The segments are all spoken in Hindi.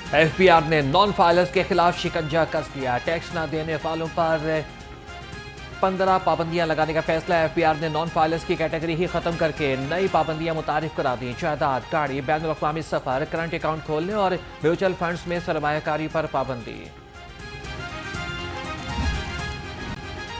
एफबीआर ने नॉन फाइलर्स के खिलाफ शिकंजा कस दिया। टैक्स न देने वालों पर 15 पाबंदियां लगाने का फैसला। एफबीआर ने नॉन फाइलर्स की कैटेगरी ही खत्म करके नई पाबंदियां मुतारिफ करा दी। जायदाद, गाड़ी, बैनुल अक़वामी सफर, करंट अकाउंट खोलने और म्यूचुअल फंड्स में सरमायाकारी पर पाबंदी।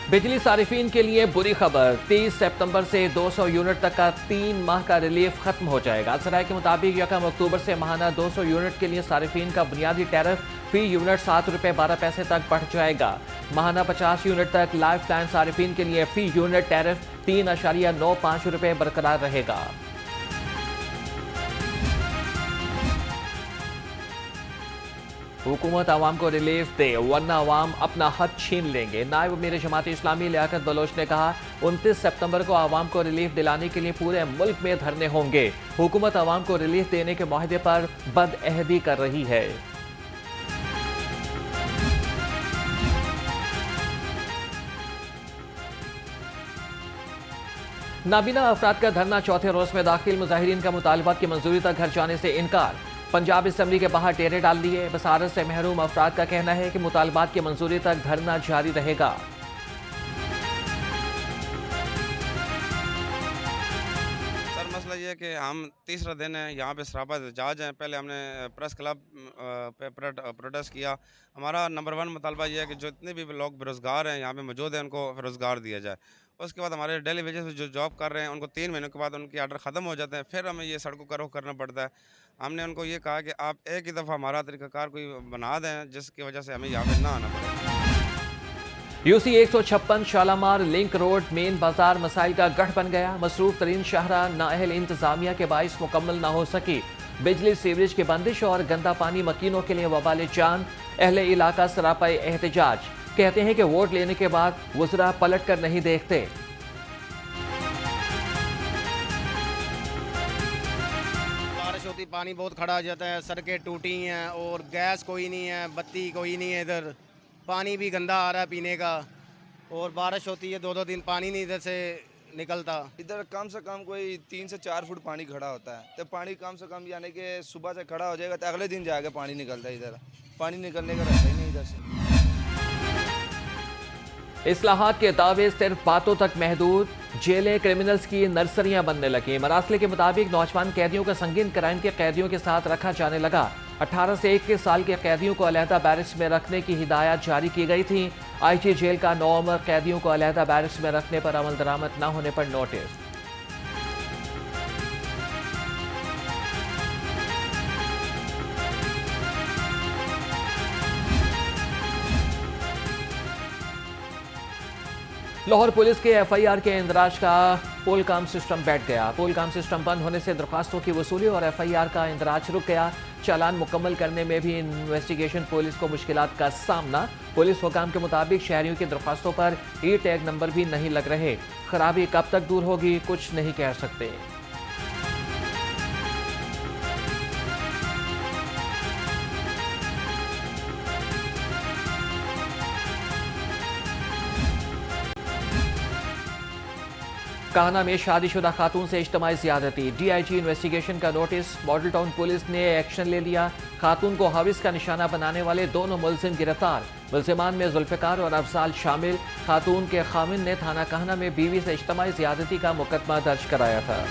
बिजली सारिफीन के लिए बुरी खबर, 30 सितंबर से 200 यूनिट तक का 3 माह का रिलीफ खत्म हो जाएगा। सराय के मुताबिक 1 अक्टूबर से माहाना 200 यूनिट के लिए सारिफीन का बुनियादी टैरिफ फी यूनिट 7 रुपये 12 पैसे तक बढ़ जाएगा। माहाना 50 यूनिट तक लाइफ टाइम सारिफीन के लिए फी यूनिट टैरिफ 3.95 रुपये बरकरार रहेगा। हुकूमत आवाम को रिलीफ दे वरना आवाम अपना हक छीन लेंगे। नायब अमीर जमात इस्लामी लियाकत बलोच ने कहा, 29 सितंबर को आवाम को रिलीफ दिलाने के लिए पूरे मुल्क में धरने होंगे। हुकूमत आवाम को रिलीफ देने के मुआहदे पर बदअहदी कर रही है। नाबीना अफराद का धरना चौथे रोज में दाखिल। मुजाहिरीन का मुतालबात की मंजूरी तक घर जाने से इनकार। पंजाब असम्बली के बाहर डेरे डाल दिए। बसारत से महरूम अफराद का कहना है कि मुतालबात की मंजूरी तक धरना जारी रहेगा। सर मसला ये है कि हम तीसरा दिन है यहाँ पे सरापा एहतजाज हैं। पहले हमने प्रेस क्लब पे प्रोटेस्ट किया। हमारा नंबर 1 मुतालबा ये है कि जो इतने भी लोग बेरोज़गार हैं यहाँ पे मौजूद हैं उनको रोज़गार दिया जाए। उसके बाद हमारे डेली वेजेस पे जो जॉब कर रहे हैं उनको 3 महीनों के बाद उनकी आर्डर ख़त्म हो जाते हैं, फिर हमें ये सड़कों का रुख करना पड़ता है। हमने उनको ये कहा कि आप एक ही दफ़ा हमारा तरीक़ाकार कोई बना दें जिसकी वजह से हमें यहाँ पे ना आना पड़े। UC 156 Shalamar link road main बाजार मसाइल का गढ़ बन गया। मसरूफ तरीन शाहरा नाअहल इंतजामिया के बाइस मुकम्मल ना हो सकी। बिजली, सीवरेज की बंदिश और गंदा पानी मकीनों के लिए वबाल जान। अहले इलाका सरापा एहतजाज, कहते हैं कि वोट लेने के बाद वज़रा पलट कर नहीं देखते। बारिश होती पानी बहुत खड़ा आ जाता है, सड़कें टूटी हैं और गैस कोई नहीं है, बत्ती कोई नहीं है। इधर पानी भी गंदा आ रहा है पीने का और बारिश होती है 2-2 दिन पानी नहीं इधर से निकलता। इधर कम से कम कोई 3 से 4 फुट पानी खड़ा होता है। तो पानी कम से कम यानी कि सुबह से खड़ा हो जाएगा तो अगले दिन जाके पानी निकलता है। इधर पानी निकलने का रास्ता ही नहीं इधर से। इस्लाहात के दावे सिर्फ बातों तक महदूद। जेलें क्रिमिनल्स की नर्सरियां बनने लगी। मरासले के मुताबिक नौजवान कैदियों का संगीन क्राइम के कैदियों के साथ रखा जाने लगा। 18 से 21 साल के कैदियों को अलहदा बैरक्स में रखने की हिदायत जारी की गई थी। आईजी जेल का 9 उम्र कैदियों को अलहदा बैरक्स में रखने पर अमल दरामद न होने पर नोटिस। लाहौर पुलिस के एफआईआर के इंदराज का पोल काम सिस्टम बैठ गया। पोल काम सिस्टम बंद होने से दरखास्तों की वसूली और एफआईआर का इंदराज रुक गया। चालान मुकम्मल करने में भी इन्वेस्टिगेशन पुलिस को मुश्किलात का सामना। पुलिस हुकाम के मुताबिक शहरियों की दरखास्तों पर ई टैग नंबर भी नहीं लग रहे। खराबी कब तक दूर होगी कुछ नहीं कह सकते। काहना में शादीशुदा खातून से इज्तिमाई ज़्यादती। डीआईजी इन्वेस्टिगेशन का नोटिस। मॉडल टाउन पुलिस ने एक्शन ले लिया। खातून को हविस का निशाना बनाने वाले दोनों मुलजिम गिरफ्तार। मुलजिमान में जुल्फ़िकार और अफजाल शामिल। खातून के खामिन ने थाना काहना में बीवी से इज्तिमाई ज़्यादती का मुकदमा दर्ज कराया था।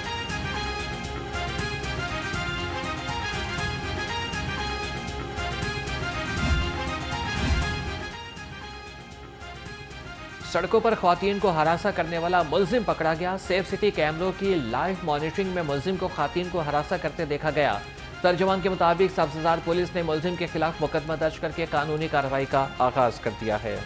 सड़कों पर ख्वातीन को हरासा करने वाला मुलजिम पकड़ा गया। सेफ सिटी कैमरों की लाइव मॉनिटरिंग में मुलजिम को ख्वातीन को हरासा करते देखा गया। तर्जुमान के मुताबिक सब्ज़दार पुलिस ने मुलजिम के खिलाफ मुकदमा दर्ज करके कानूनी कार्रवाई का आगाज कर दिया है।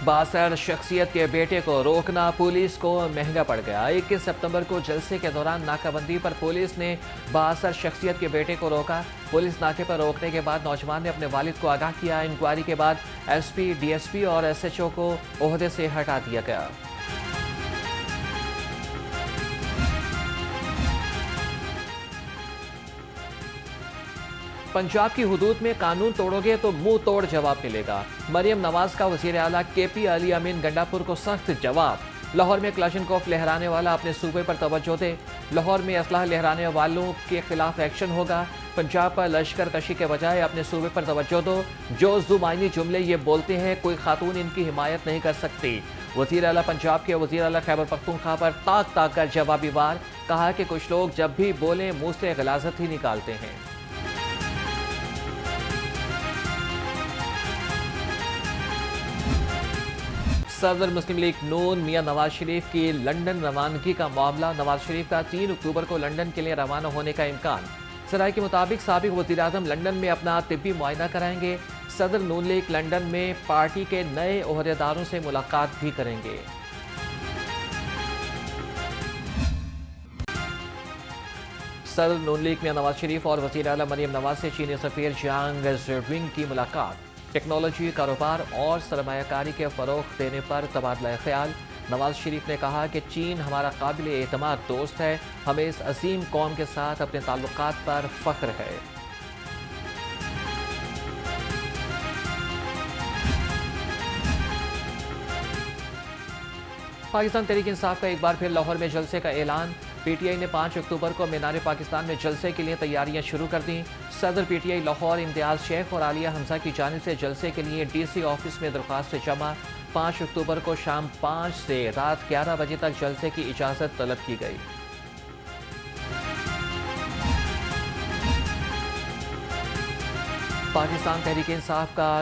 बासर शख्सियत के बेटे को रोकना पुलिस को महंगा पड़ गया। 21 सितंबर को जलसे के दौरान नाकाबंदी पर पुलिस ने बासर शख्सियत के बेटे को रोका। पुलिस नाके पर रोकने के बाद नौजवान ने अपने वालिद को आगाह किया। इंक्वायरी के बाद एसपी, डीएसपी और एसएचओ को ओहदे से हटा दिया गया। पंजाब की हुदूद में कानून तोड़ोगे तो मुंह तोड़ जवाब मिलेगा। मरियम नवाज का वज़ीर आला केपी अली अमीन गंडापुर को सख्त जवाब। लाहौर में क्लाशनकोफ लहराने वाला अपने सूबे पर तवज्जो दे। लाहौर में असलाह लहराने वालों के खिलाफ एक्शन होगा। पंजाब पर लश्कर कशी के बजाय अपने सूबे पर तवज्जो दो। जो जुबानी जुमले ये बोलते हैं कोई खातून इनकी हिमायत नहीं कर सकती। वज़ीर आला पंजाब के वज़ीर आला खैबर पख्तूनख्वा पर ताक कर जवाबी वार। कहा कि कुछ लोग जब भी बोले मुंह से गलाजत ही निकालते हैं। सदर मुस्लिम लीग नून मियां नवाज शरीफ की लंदन रवानगी का मामला। नवाज शरीफ का 3 अक्टूबर को लंदन के लिए रवाना होने का इम्कान। सराय के मुताबिक साबिक वज़ीर-ए-आज़म लंदन में अपना तिब्बी मुआयना कराएंगे। सदर नून लीग लंदन में पार्टी के नए ओहदेदारों से मुलाकात भी करेंगे। सदर नून लीग में नवाज शरीफ और वज़ीर आला मरियम नवाज से चीनी सफ़ीर जियांग ज़ेविंग की मुलाकात। टेक्नोलॉजी, कारोबार और सरमायाकारी के फ़रोग़ देने पर तबादला ख्याल। नवाज शरीफ ने कहा कि चीन हमारा काबिल एतमाद दोस्त है। हमें इस अजीम कौम के साथ अपने ताल्लुकात पर फ़ख्र है। पाकिस्तान तहरीक इंसाफ का एक बार फिर लाहौर में जलसे का ऐलान। पीटीआई ने 5 अक्टूबर को मीनार पाकिस्तान में जलसे के लिए तैयारियां शुरू कर दी। सदर पीटीआई लाहौर इम्तियाज शेख और आलिया हमजा की जानिब से जलसे के लिए डीसी ऑफिस में दरख्वास्त जमा। 5 अक्टूबर को शाम 5 से रात 11 बजे तक जलसे की इजाज़त तलब की गई। पाकिस्तान तहरीक इंसाफ का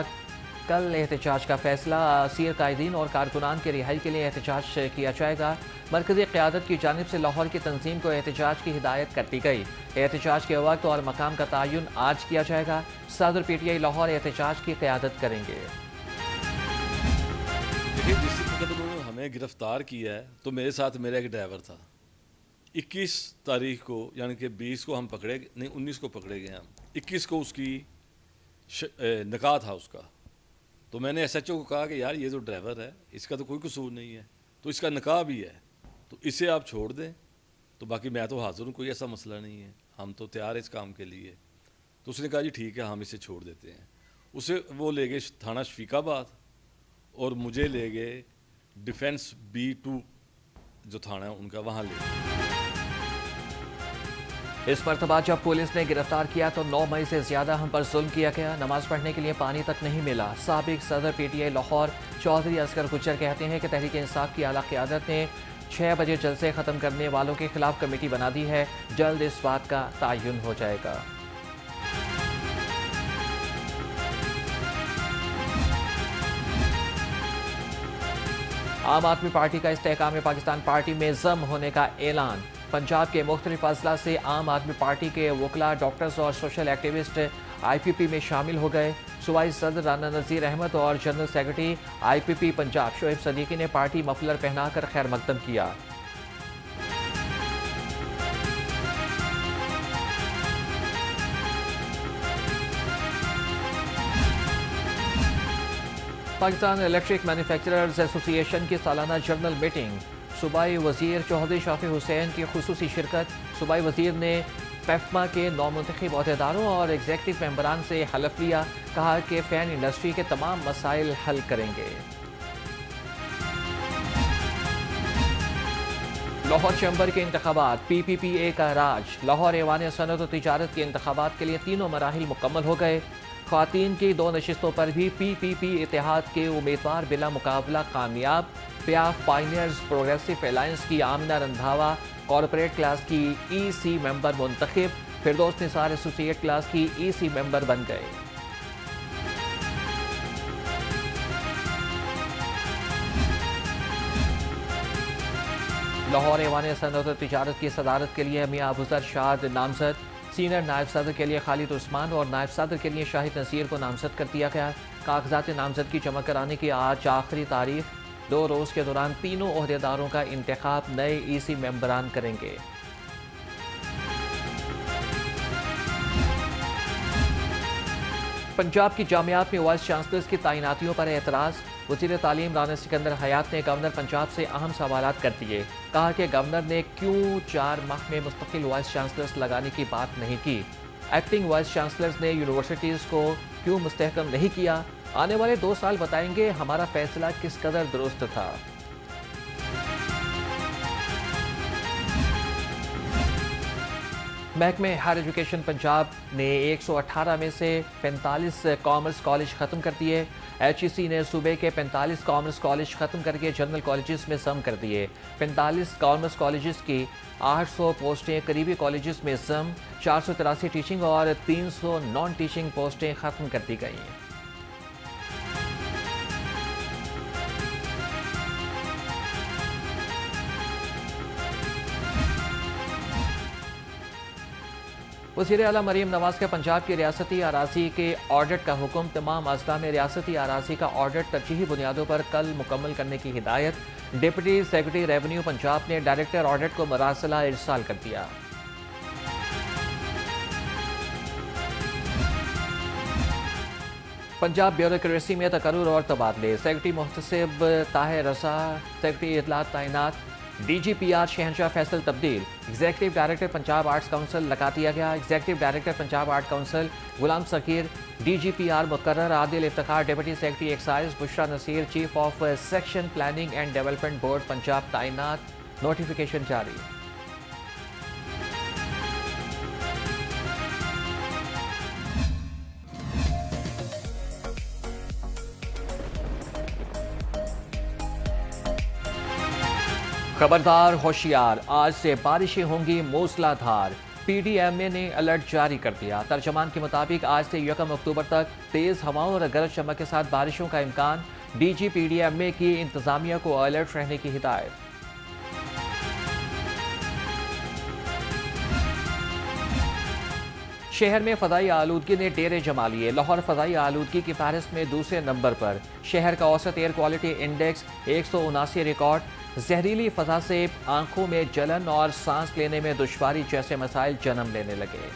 कल एहतजाज का फैसला। असीर कायदीन और कारकुनान की रिहाई के लिए एहतजाज किया जाएगा। मरकज़ी क़यादत की जानिब से लाहौर की तंजीम को एहतजाज की हिदायत कर दी गई। एहतजाज के वक्त और मकाम का तयन आज किया जाएगा। सदर पीटीआई लाहौर एहतजाज की क़यादत करेंगे। देखिए, जिस वक्त उन्होंने हमें गिरफ्तार किया है तो मेरे साथ मेरा एक ड्राइवर था। 21 तारीख को यानी कि 20 को हम पकड़े नहीं 19 को पकड़े गए हम। 21 को उसकी निकाह था उसका। तो मैंने एसएचओ को कहा कि यार ये जो ड्राइवर है इसका तो कोई कसूर नहीं है, तो इसका निकाह भी है, तो इसे आप छोड़ दें। तो बाकी मैं तो हाजिर हूँ, कोई ऐसा मसला नहीं है, हम तो तैयार है इस काम के लिए। तो उसने कहा जी ठीक है, हम इसे छोड़ देते हैं। उसे वो ले गए थाना शफीकाबाद और मुझे ले गए डिफेंस B2 जो थाना है उनका, वहाँ ले गए। इस मरतबा जब पुलिस ने गिरफ्तार किया तो 9 मई से ज़्यादा हम पर जुल्म किया गया। नमाज पढ़ने के लिए पानी तक नहीं मिला। साबिक सदर पीटीआई लाहौर चौधरी असगर गुज्जर कहते हैं कि तहरीक इंसाफ की आला क़यादत ने 6 बजे जलसे ख़त्म करने वालों के खिलाफ कमेटी बना दी है। जल्द इस बात का तयन हो जाएगा। आम आदमी पार्टी का इस्तेहकाम पाकिस्तान पार्टी में ज़म होने का ऐलान। पंजाब के मुख्तलिफ अजला से आम आदमी पार्टी के वकला, डॉक्टर्स और सोशल एक्टिविस्ट IPP में शामिल हो गए। सूबाई सदर राना नज़ीर अहमद और general secretary IPP Punjab Shoaib Siddiqui ने पार्टी मफलर पहनाकर खैर मकदम किया। पाकिस्तान इलेक्ट्रिक मैन्युफैक्चरर्स एसोसिएशन की सालाना जनरल मीटिंग। सूबाई वज़ीर चौधरी शाफी हुसैन की खुसूसी शिरकत। सूबाई वज़ीर ने पेफमा के नौमुंतखब अहदेदारों और एग्जेक्टिव मेंबरान से हलफ लिया। कहा कि फ़ैन इंडस्ट्री के तमाम मसाइल हल करेंगे। लाहौर चैम्बर के इंतखाबात, PPPA का राज। लाहौर ऐवान सनअत और तिजारत के इंतखाबात के लिए तीनों मराहिल मुकम्मल हो गए। ख़वातीन की 2 नशिस्तों पर भी PPP इत्तेहाद के उम्मीदवार बिला मुकाबला कामयाब। प्याफ पायनियर्स प्रोग्रेसिव अलायंस की आमिना रंधावा कॉरपोरेट क्लास की EC मेंबर मुंतखब। फिरदौस निसार एसोसिएट क्लास की EC मेंबर बन गए। लाहौर ऐवान सनअत और तिजारत की सदारत के लिए मियां अबूज़र शाद नामजद। सीनियर नायब सदर के लिए खालिद उस्मान और नायब सदर के लिए शाहिद नसीर को नामजद कर दिया गया। कागजात नामजदगी जमा कराने की आज आखिरी तारीख। 2 रोज़ के दौरान तीनों ओहदेदारों का इंतखाब नए EC मेंबरान करेंगे। पंजाब की जामियात में वाइस चांसलर्स की तैनातियों पर एतराज़। वज़ीर तालीम राना सिकंदर हयात ने गवर्नर पंजाब से अहम सवालात कर दिए। कहा कि गवर्नर ने क्यों 4 माह में मुस्तकिल वाइस चांसलर्स लगाने की बात नहीं की। एक्टिंग वाइस चांसलर्स ने यूनिवर्सिटीज़ को क्यों मुस्तहकम नहीं किया। आने वाले 2 साल बताएंगे हमारा फैसला किस कदर दुरुस्त था। महकमे हायर एजुकेशन पंजाब ने 118 में से 45 कॉमर्स कॉलेज ख़त्म कर दिए। HEC ने सूबे के 45 कॉमर्स कॉलेज ख़त्म करके जनरल कॉलेजेस में जम कर दिए। 45 कॉमर्स कॉलेजेस की 800 पोस्टें करीबी कॉलेजेस में जम, 483 टीचिंग और 300 नॉन टीचिंग पोस्टें ख़त्म कर दी गई। वज़ीर आला मरीम नवाज का पंजाब की रियासती अराजी के ऑडिट का हुक्म। तमाम अजला में रियासती अराजी का ऑडिट तरजीही बुनियादों पर कल मुकम्मल करने की हिदायत। डिप्टी सेक्रेटरी रेवेन्यू पंजाब ने डायरेक्टर ऑडिट को मरासला इरसाल कर दिया। पंजाब ब्यूरोक्रेसी में तकर्रुर और तबादले। सेक्रेटरी मुहतसिब ताहिर रजा सेक्रेटरी इतलात तैनात। DGPR शहनशाह फैसल तब्दील। Executive director Punjab arts council लगा दिया गया। Executive director Punjab art council Ghulam Sakir DGPR मुकर्रर। Adil Iftikhar deputy secretary excise. Bushra Naseer chief of section planning and development board Punjab तैनात। नोटिफिकेशन जारी। खबरदार होशियार, आज से बारिशें होंगी मूसलाधार। PDMA ने अलर्ट जारी कर दिया। तर्जमान के मुताबिक आज से 1 अक्टूबर तक तेज हवाओं और गरज चमक के साथ बारिशों का इम्कान। DG PDMA की इंतजामिया को अलर्ट रहने की हिदायत। शहर में फदाई आलूदगी ने डेरे जमा लिए। लाहौर फदाई आलूदगी की फहरिस्त में दूसरे नंबर पर। शहर का औसत एयर क्वालिटी इंडेक्स 179 रिकॉर्ड। जहरीली फजा से आंखों में जलन और सांस लेने में दुश्वारी जैसे मसाइल जन्म लेने लगे।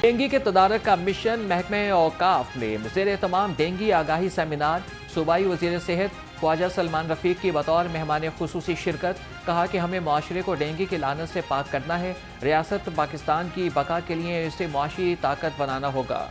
डेंगू के तदारक का मिशन। महकमे औकाफ में ज़ेर तमाम डेंगू आगाही सेमिनार। सूबाई वज़ीर सेहत ख्वाजा सलमान रफ़ीक की बतौर मेहमान खुसूसी शिरकत। कहा कि हमें माशरे को डेंगू की लानत से पाक करना है। रियासत पाकिस्तान की बका के लिए इसे मुआशी ताकत बनाना होगा।